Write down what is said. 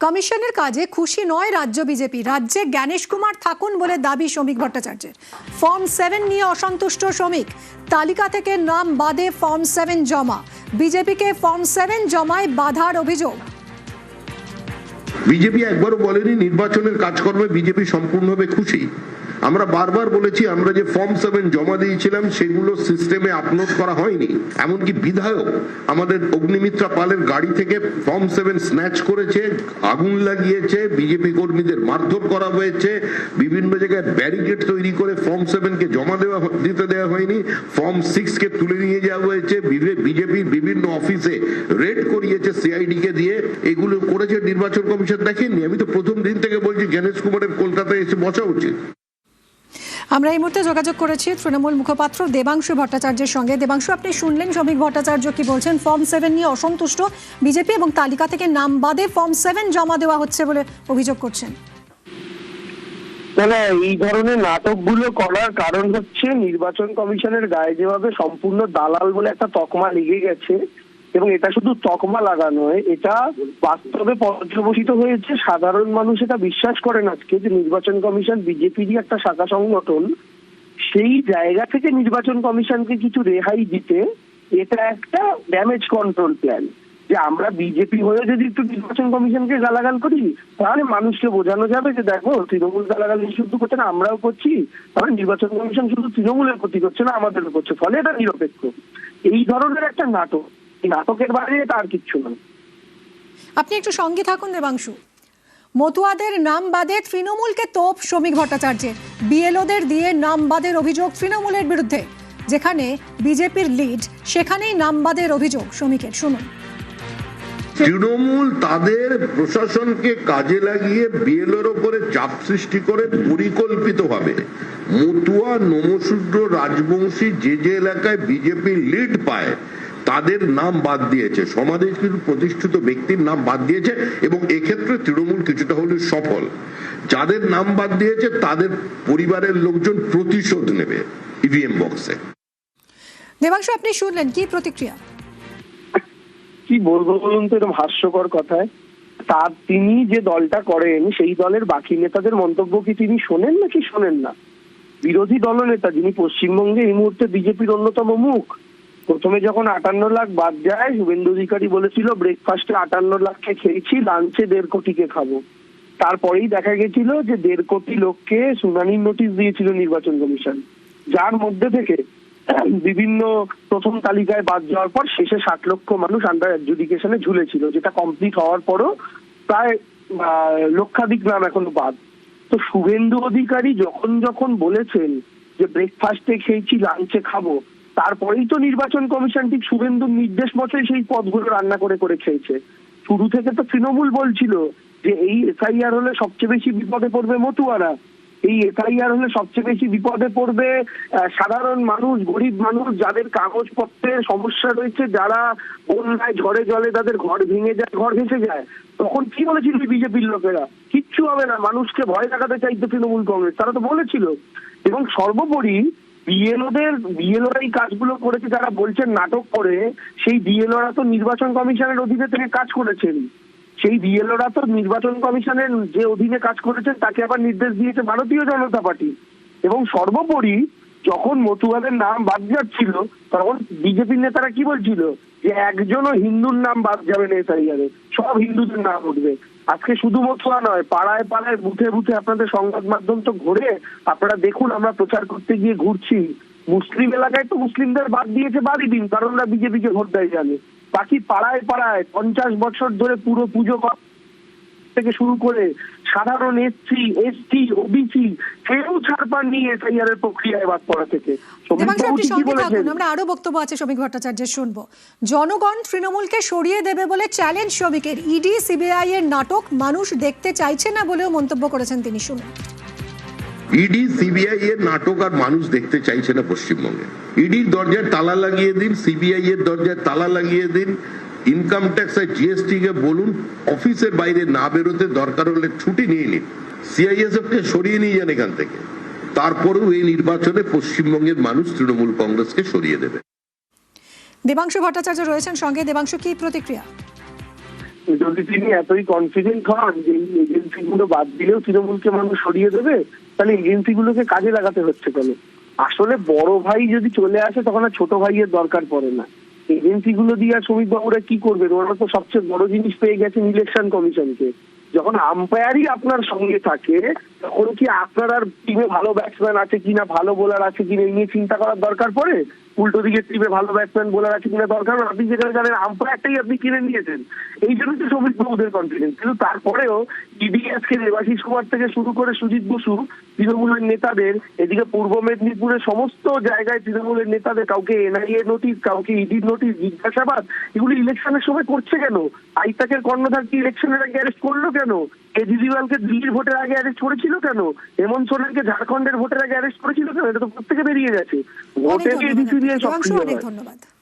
কমিশনের কাজে খুশি নয় রাজ্য বিজেপি। রাজ্যে জ্ঞানেশ কুমার থাকুন বলে দাবি শ্রমিক ভট্টাচার্যের। ফর্ম 7 নিয়ে অসন্তুষ্ট শ্রমিক, তালিকা থেকে নাম বাদে ফর্ম 7 জমা। বিজেপিকে ফর্ম 7 জমায় বাধার অভিযোগ। বিজেপি একবারও বলেনি নির্বাচনের কাজকর্মে বিজেপি সম্পূর্ণভাবে খুশি। আমরা বারবার বলেছি আমরা যে ফর্ম 7 জমা দিয়েছিলাম সেগুলো সিস্টেমে আপলোড করা হয়নি। এমনকি বিধায়ক আমাদের অগ্নিমিত্রা পালের গাড়ি থেকে ফর্ম 7 স্ন্যাচ করেছে, আগুন লাগিয়েছে, বিজেপি কর্মীদের মারধর করা হয়েছে, বিভিন্ন জায়গায় ব্যারিকেড তৈরি করে ফর্ম 7 কে জমা দিতে দেওয়া হয়নি, ফর্ম 6 কে তুলে নিয়ে যাওয়া হয়েছে, বিজেপির বিভিন্ন অফিসে রেড করিয়েছে সিআইডি কে দিয়ে। এগুলো করেছে নির্বাচন কমিশন দেখেননি। আমি তো প্রথম দিন থেকে বলছি জ্ঞানেশ কুমারের কলকাতায় এসে বসা উচিত। আমরা এই মুহূর্তে যোগাযোগ করেছি তৃণমূল মুখপাত্র দেবাংশু ভট্টাচার্যের সঙ্গে। দেবাংশু, আপনি শুনলেন শ্রমিক ভট্টাচার্য কি বলছেন। ফর্ম 7 নিয়ে অসন্তুষ্ট বিজেপি এবং তালিকা থেকে নাম বাদে ফর্ম 7 জমা দেওয়া হচ্ছে বলে অভিযোগ করছেন। না, এই ধরনের নাটকগুলো করার কারণ হচ্ছে নির্বাচন কমিশনের গায়ে যেভাবে সম্পূর্ণ দালাল বলে একটা তকমা লেগে গেছে, এবং এটা শুধু তকমা লাগা নয়, এটা বাস্তবে পর্যবসিত হয়েছে। সাধারণ মানুষ এটা বিশ্বাস করেন আজকে যে নির্বাচন কমিশন বিজেপিরই একটা শাখা সংগঠন। সেই জায়গা থেকে নির্বাচন কমিশনকে কিছু রেহাই দিতে এটা একটা ড্যামেজ কন্ট্রোল প্ল্যান, যে আমরা বিজেপি হয়ে যদি একটু নির্বাচন কমিশনকে গালাগাল করি তাহলে মানুষকে বোঝানো যাবে যে দেখো তৃণমূল গালাগাল শুধু করছে না, আমরাও করছি, তাহলে নির্বাচন কমিশন শুধু তৃণমূলের ক্ষতি করছে না, আমাদেরও করছে, ফলে এটা নিরপেক্ষ। এই ধরনের একটা নাটক, এই নাটকের বাইরে এটা আর কিচ্ছু না। আপনি একটু সঙ্গে থাকুন দেবাংশু। মতুয়াদের নাম বাদে তৃণমূলকে তোপ শ্রমিক ভট্টাচার্যের। বিএলওদের দিয়ে নাম বাদের অভিযোগ তৃণমূলের বিরুদ্ধে। যেখানে বিজেপির লিড সেখানেই নাম বাদের অভিযোগ শ্রমিকের। শুনুন। তৃণমূল তাদের প্রশাসনকে কাজে লাগিয়ে বিএলওর উপরে চাপ সৃষ্টি করে পরিকল্পিতভাবে মতুয়া, নমশূদ্র, রাজবংশী যে যে এলাকায় বিজেপি লিড পায় তাদের নাম বাদ দিয়েছে, সমাজে কিছু প্রতিষ্ঠিত ব্যক্তির নাম বাদ দিয়েছে, এবং এক্ষেত্রে তৃণমূল কিছুটা হলেও সফল। যাদের নাম বাদ দিয়েছে তাদের পরিবারের লোকজন প্রতিশোধ নেবে ইভিএম বক্সে। দেবাংশু, আপনি শুনলেন, কি প্রতিক্রিয়া? কি বলবো বলুন তো এরকম হাস্যকর কথায়। তার তিনি যে দলটা করেন সেই দলের বাকি নেতাদের মন্তব্য কি তিনি শোনেন নাকি শোনেন না? বিরোধী দলনেতা যিনি পশ্চিমবঙ্গে এই মুহূর্তে বিজেপির অন্যতম মুখ, প্রথমে যখন 58 লাখ বাদ যায় শুভেন্দু অধিকারী বলেছিল ব্রেকফাস্টে 58 লাখকে খেয়েছি, লাঞ্চে 1.5 কোটিকে খাবো। তারপরেই দেখা গেছিল যে 1.5 কোটি লোককে শুনানির নোটিশ দিয়েছিল নির্বাচন কমিশন, যার মধ্যে থেকে বিভিন্ন প্রথম তালিকায় বাদ যাওয়ার পর শেষে 60 লক্ষ মানুষ আন্ডার অ্যাডজুডিকেশনে ঝুলেছিল, যেটা কমপ্লিট হওয়ার পরও প্রায় লক্ষাধিক নাম এখনো বাদ। তো শুভেন্দু অধিকারী যখন বলেছেন যে ব্রেকফাস্টে খেয়েছি, লাঞ্চে খাবো, তারপরেই তো নির্বাচন কমিশন ঠিক শুভেন্দুর নির্দেশ মতোই সেই পদগুলো রান্না করে করে খেয়েছে। শুরু থেকে তো তৃণমূল বলছিল যে এই এসআইআর হলে সবচেয়ে বেশি বিপদে পড়বে মতুয়ারা, এই এসআইআর হলে সবচেয়ে বেশি বিপদে পড়বে সাধারণ মানুষ, গরিব মানুষ, যাদের কাগজপত্রের সমস্যা রয়েছে, যারা বন্যায় ঝড়ে জলে তাদের ঘর ভেঙে যায়, ঘর ভেসে যায়। তখন কি বলেছিল বিজেপির লোকেরা? কিচ্ছু হবে না, মানুষকে ভয় দেখাতে চাইতো তৃণমূল কংগ্রেস, তারা তো বলেছিল। এবং সর্বোপরি বিএলওরা এই কাজগুলো করেছে, যারা বলছেন নাটক করে, সেই বিএলওরা তো নির্বাচন কমিশনের অধীনে থেকে কাজ করেছেন। সেই বিএলওরা তো নির্বাচন কমিশনের যে অধীনে কাজ করেছেন তাকে আবার নির্দেশ দিয়েছে ভারতীয় জনতা পার্টি। এবং সর্বোপরি যখন মতুয়াদের নাম বাদ যাচ্ছিল তখন বিজেপির নেতারা কি বলছিল যে একজনও হিন্দুর নাম বাদ যাবে না এসআইআরে, সব হিন্দুদের নাম উঠবে। আজকে শুধু মতুয়া নয়, পাড়ায় পাড়ায় বুথে বুথে আপনাদের সংবাদ মাধ্যম তো ঘুরে আপনারা দেখুন, আমরা প্রচার করতে গিয়ে ঘুরছি, মুসলিম এলাকায় তো মুসলিমদের বাদ দিয়েছে, বাদই দিন, কারণ ওরা বিজেপিকে ভোট দেয় জানে। বাকি পাড়ায় পাড়ায় 50 বছর ধরে পুরো পুজো থেকে শুরু করে সাধারণ এসসি, এসটি, ওবিসি কেউ ছাড় পাননি এসআইআর এর প্রক্রিয়ায় বাদ পড়া থেকে। আমরা আরো বক্তব্য আছে শ্রমিক ভট্টাচার্যের, শুনবো। জনগণ তৃণমূলকে সরিয়ে দেবে বলে চ্যালেঞ্জ শ্রমিকের। ইডি সিবিআই এর নাটক মানুষ দেখতে চাইছে না বলেও মন্তব্য করেছেন তিনি। শুনুন। ইডি সিবিআই এর নাটক আর মানুষ দেখতে চাইছে না পশ্চিমবঙ্গে। ইডির দরজায় তালা লাগিয়ে দিন, সিবিআই এর দরজায় তালা লাগিয়ে দিন, ইনকাম ট্যাক্স আর জিএসটি কে বলুন অফিসের বাইরে না বেরোতে, দরকার হলে ছুটি নিয়ে নিন, সিআইএসএফ কে সরিয়ে নিয়ে যান এখান থেকে। তারপরেও এই নির্বাচনে পশ্চিমবঙ্গের মানুষ তৃণমূল কংগ্রেসকে সরিয়ে দেবে। দেবাংশু ভট্টাচার্য রয়েছেন সঙ্গে। দেবাংশু, কি প্রতিক্রিয়া? যদি তিনি এতই কনফিডেন্ট হন যে এই এজেন্সিগুলো বাদ দিলেও তৃণমূলকে মানুষ সরিয়ে দেবে, তাহলে এজেন্সিগুলোকে কাজে লাগাতে হচ্ছে কেন? আসলে বড় ভাই যদি চলে আসে তখন আর ছোট ভাইয়ের দরকার পড়ে না। এজেন্সিগুলো দিয়ে আর শ্রমিক বাবুরা কি করবেন? ওরা তো সবচেয়ে বড় জিনিস পেয়ে গেছেন ইলেকশন কমিশনকে। যখন আম্পায়ারই আপনার সঙ্গে থাকে তখন কি আপনার আর টিমে ভালো ব্যাটসম্যান আছে কিনা, ভালো বোলার আছে কিনা এই নিয়ে চিন্তা করার দরকার পড়ে? উল্টো দিকের টিমে ভালো ব্যাটসম্যান বোলার আছে কিনা দরকার, আপনি যেখানে জানেন আম্পায়ারটাই আপনি কিনে নিয়েছেন। এই জন্য তো শ্রমিক বাবুদের কনফিডেন্স। কিন্তু তারপরেও ইডিএসকে দেবাশিস কুমার থেকে শুরু করে সুজিত বসু তৃণমূলের নেতাদের, এদিকে পূর্ব মেদিনীপুরের সমস্ত জায়গায় তৃণমূলের নেতাদের কাউকে এনআইএ নোটিশ, কাউকে ইডির নোটিশ, জিজ্ঞাসাবাদ, এগুলো ইলেকশনের সময় করছে কেন? আইতাকের কর্ণধার কি ইলেকশনের আগে অ্যারেস্ট করলো কেন? কেজরিওয়ালকে দিল্লির ভোটের আগে অ্যারেস্ট করেছিল কেন? হেমন্ত সোরেনকে ঝাড়খণ্ডের ভোটের আগে অ্যারেস্ট করেছিল কেন? এটা তো প্রত্যেকে বেরিয়ে গেছে। ভোটে অনেক এডিসি দিয়ে ধন্যবাদ। সক্রিয় অনেক হয়। ধন্যবাদ।